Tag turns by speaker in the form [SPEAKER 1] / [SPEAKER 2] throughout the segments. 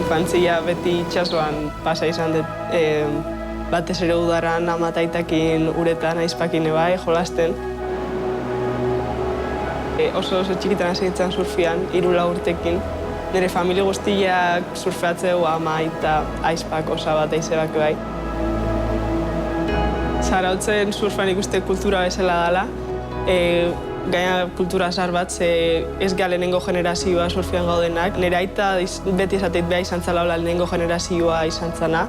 [SPEAKER 1] infantzia beti itsasoan pasa izan dut. Batez ere udaran amataitakin uretan aizpakin bai jolasten. Oso txikitan hasi nintzen surfian, 3-4 urtekin. Nire familia guztiak surfeatzeu ama eta aizpak osabat aizebak bai. Zarautzen surfan ikuste kultura bezala dela. Gaina kultura zahar bat, ez gara lehenengo generazioa surfian gaudenak. Nire aita beti esateit beha izan zala lehenengo generazioa izan zana.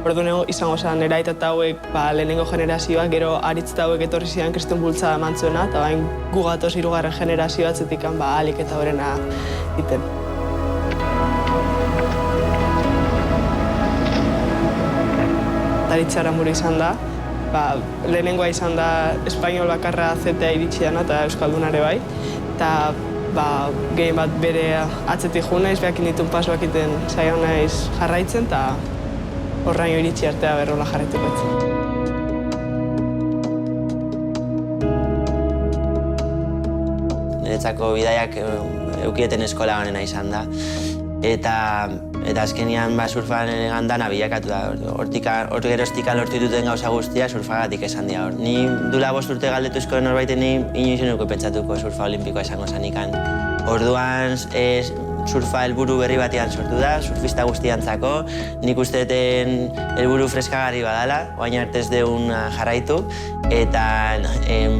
[SPEAKER 1] Orduan izango zen, nire aita eta hauek lehenengo generazioa, gero aritz eta hauek etorri zidan kriston bultzada eman zuena, eta bain gu gatoz 3. generazioa atzetik alik eta horrena egiten. Aritz Aranburu izan da. Lehenengoa izan da espainol bakarra zetea iritsi dana eta euskaldunare bai. Eta gehien bat bere atzetik jo naiz, behakin ditun pasoak iten saiatu naiz jarraitzen, eta horraino iritsi artea berrola jarraituko etzen.
[SPEAKER 2] Niretzako bidaiak eukieten eskola honena izan da. Eta azkenian surfan gandana bilakatu da. Hor geroztikan lortu duten gauza guztia surfagatik esan dira hor. Ni dula 5 urte galdetuzko norbaiten inoiz nuke pentsatuko surfa olimpikoa izango zanikan. Orduan surfa helburu berri batean sortu da, surfista guztiantzako. Nik uste duten helburu freskagarri badala, oain arte ez deun jarraitu, eta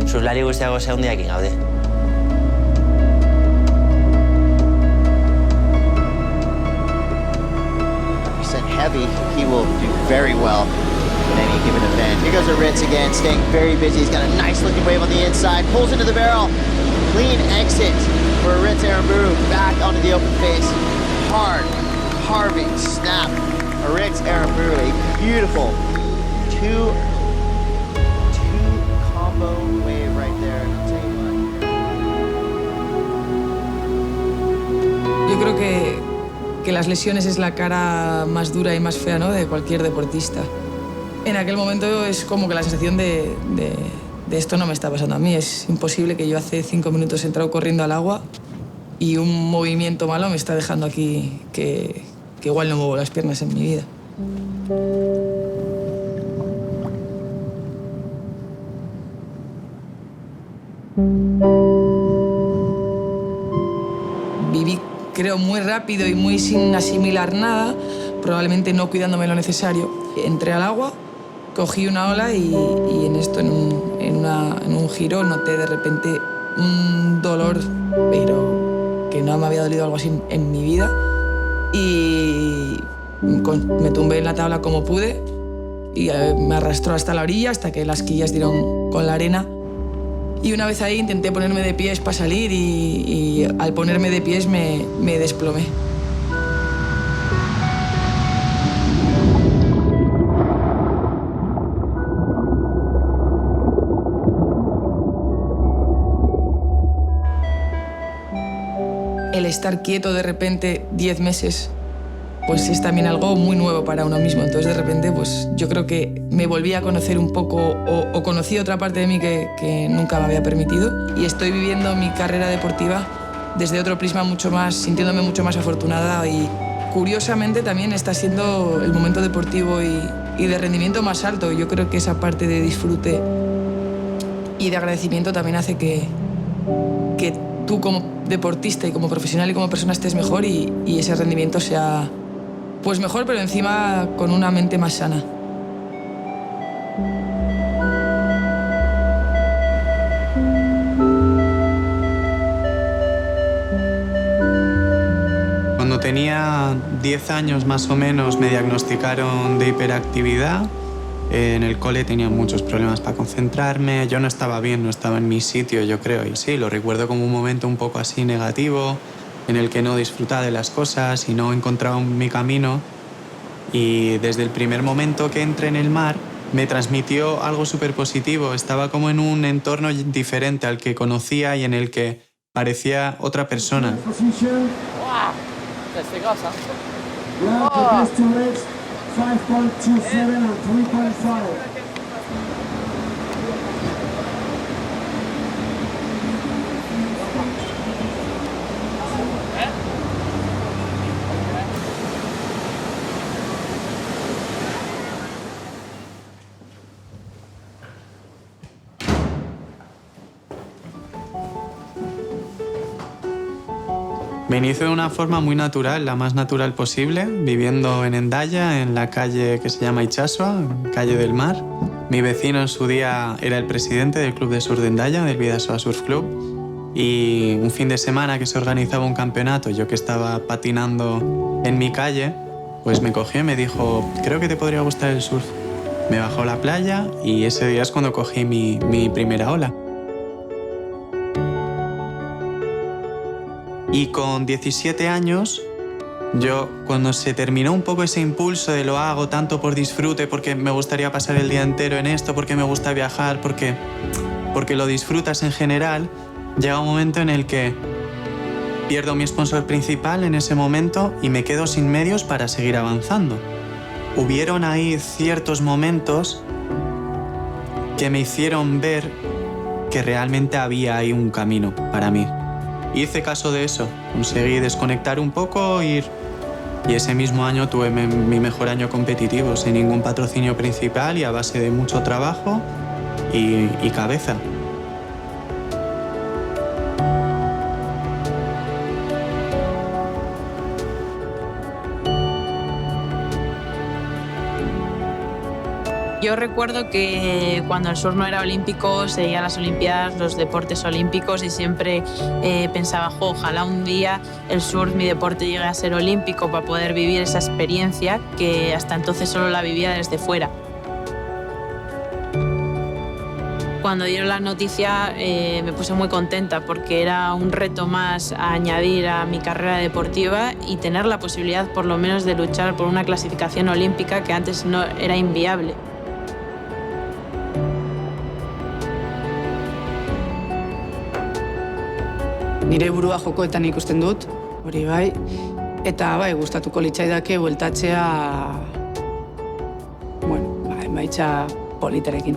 [SPEAKER 2] surflari guztiago zehundiakin gaude.
[SPEAKER 3] Heavy, he will do very well in any given event. Here goes Aritz again, staying very busy. He's got a nice looking wave on the inside, pulls into the barrel. Clean exit for Aritz Aranburu, back onto the open face. Hard, carving snap. Aritz Aranburu, a beautiful two combo wave right there. And I'll tell you what.
[SPEAKER 4] Yo creo que las lesiones es la cara más dura y más fea, ¿no?, de cualquier deportista. En aquel momento es como que la sensación de esto no me está pasando a mí. Es imposible que yo hace 5 minutos he entrado corriendo al agua y un movimiento malo me está dejando aquí que igual no muevo las piernas en mi vida. Viví, creo, muy rápido y muy sin asimilar nada, probablemente no cuidándome lo necesario. Entré al agua, cogí una ola y en esto, en un giro, noté de repente un dolor, pero que no me había dolido algo así en mi vida. Y me tumbé en la tabla como pude y me arrastró hasta la orilla, hasta que las quillas dieron con la arena. Y una vez ahí intenté ponerme de pies para salir y al ponerme de pies me desplomé. El estar quieto de repente 10 meses, pues es también algo muy nuevo para uno mismo. Entonces de repente pues yo creo que me volví a conocer un poco o conocí otra parte de mí que nunca me había permitido, y estoy viviendo mi carrera deportiva desde otro prisma mucho más, sintiéndome mucho más afortunada, y curiosamente también está siendo el momento deportivo y de rendimiento más alto. Yo creo que esa parte de disfrute y de agradecimiento también hace que tú como deportista y como profesional y como persona estés mejor y ese rendimiento sea pues mejor, pero encima con una mente más sana.
[SPEAKER 5] Cuando tenía 10 años más o menos me diagnosticaron de hiperactividad. En el cole tenía muchos problemas para concentrarme, yo no estaba bien, no estaba en mi sitio, yo creo. Y sí, lo recuerdo como un momento un poco así negativo, en el que no disfrutaba de las cosas y no encontraba mi camino. Y desde el primer momento que entré en el mar, me transmitió algo súper positivo. Estaba como en un entorno diferente al que conocía y en el que parecía otra persona.
[SPEAKER 6] Wow. 5.27 and 3.5.
[SPEAKER 5] Me inicio de una forma muy natural, la más natural posible, viviendo en Hendaya, en la calle que se llama Itxasoa, calle del Mar. Mi vecino en su día era el presidente del club de surf de Hendaya, del Bidasoa Surf Club. Y un fin de semana que se organizaba un campeonato, yo que estaba patinando en mi calle, pues me cogió y me dijo, creo que te podría gustar el surf. Me bajó a la playa y ese día es cuando cogí mi primera ola. Y con 17 años, yo cuando se terminó un poco ese impulso de lo hago tanto por disfrute, porque me gustaría pasar el día entero en esto, porque me gusta viajar, porque lo disfrutas en general, llega un momento en el que pierdo mi sponsor principal en ese momento y me quedo sin medios para seguir avanzando. Hubieron ahí ciertos momentos que me hicieron ver que realmente había ahí un camino para mí. Hice caso de eso, conseguí desconectar un poco y ese mismo año tuve mi mejor año competitivo, sin ningún patrocinio principal y a base de mucho trabajo y cabeza.
[SPEAKER 7] Yo recuerdo que cuando el surf no era olímpico, seguía las Olimpiadas, los deportes olímpicos y siempre pensaba, ojalá un día el surf, mi deporte, llegue a ser olímpico para poder vivir esa experiencia que hasta entonces solo la vivía desde fuera. Cuando dieron la noticia me puse muy contenta porque era un reto más a añadir a mi carrera deportiva y tener la posibilidad por lo menos de luchar por una clasificación olímpica que antes no era inviable.
[SPEAKER 8] Nire burua jokoetan ikusten dut, hori bai, eta bai, gustatuko litzaidake bueltatzea, emaitza politerekin.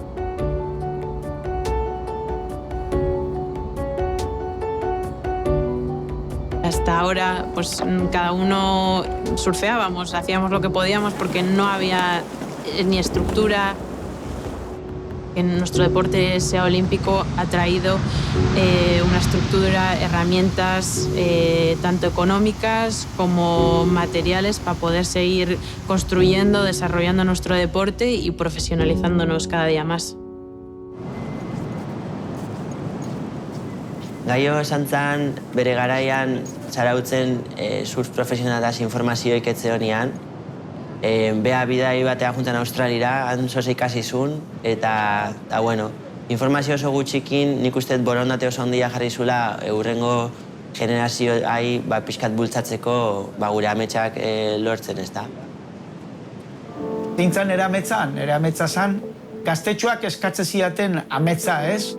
[SPEAKER 7] Hasta ahora, pues cada uno surfeábamos, hacíamos lo que podíamos porque no había ni estructura. Que nuestro deporte sea olímpico ha traído una estructura, herramientas tanto económicas como materiales para poder seguir construyendo, desarrollando nuestro deporte y profesionalizándonos cada día más.
[SPEAKER 2] Gaio esan zen, bere garaian zarautzen surf profesionalaz informazioik etzeonian. Bea bidai batea juntan Australira, han zoze ikasi zuen, eta bueno, informazio oso gutxikin nik uste borondate oso handia jarri zula hurrengo generazioai pixkat bultzatzeko gure ametsak lortzen, ez da.
[SPEAKER 9] Zintzan nire ametsa zan, gaztetxoak eskatze ziaten ametsa, ez?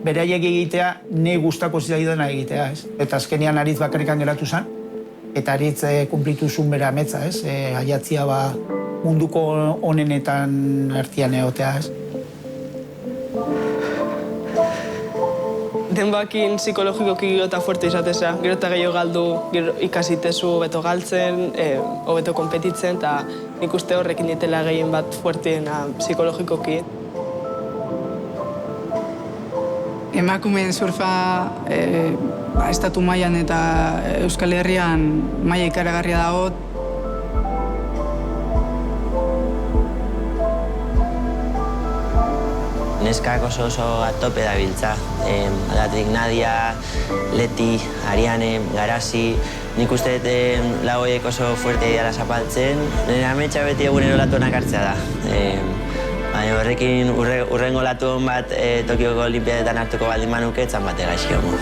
[SPEAKER 9] Beraiek egitea, nahi gustako zidaidena egitea, ez? Eta azkenean Aritz bakarrikan geratu zan, eta Aritz kumplitu zuen bere ametsa, ez? Aiatzia munduko onenetan artean egotea, ez?
[SPEAKER 1] Denbakin psikologikoki gero eta fuerte izateza, gero eta gehiago galdu, gero ikasitezu beto galtzen, hobeto konpetitzen, eta nik uste horrekin ditela gehien bat fuerteena psikologikoki.
[SPEAKER 8] Emakumeen surfa estatu mailan eta Euskal Herrian maila ikaragarria dago.
[SPEAKER 2] Neskak oso a tope dabiltza. Adatik Nadia, Leti, Ariane, Garasi. Nik uste lau horiek oso fuerte dira zapaltzen. Nire ametsa beti egunero latuanak hartzea da. Horrekin urrengo latuen bat Tokioko Olimpiadetan hartuko baldin manuke, etzan bate gaizki hongo.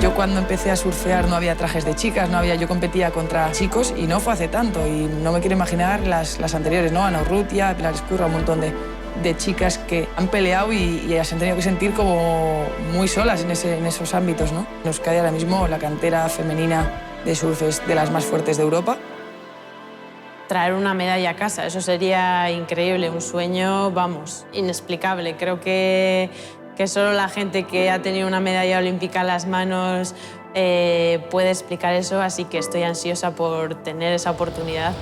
[SPEAKER 4] Yo cuando empecé a surfear no había trajes de chicas, yo competía contra chicos y no fue hace tanto y no me quiero imaginar las anteriores, ¿no? Ana Urrutia, Pilar Escurra, un montón de chicas que han peleado y se han tenido que sentir como muy solas en esos ámbitos, ¿no? En Euskadi ahora mismo la cantera femenina de surf es de las más fuertes de Europa.
[SPEAKER 7] Traer una medalla a casa, eso sería increíble, un sueño, vamos, inexplicable. Creo que solo la gente que ha tenido una medalla olímpica en las manos puede explicar eso, así que estoy ansiosa por tener esa oportunidad.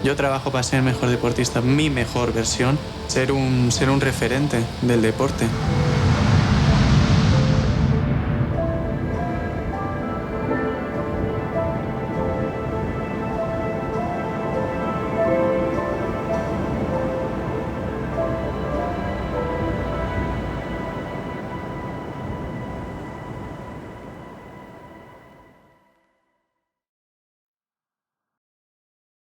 [SPEAKER 5] Yo trabajo para ser el mejor deportista, mi mejor versión, ser un referente del deporte.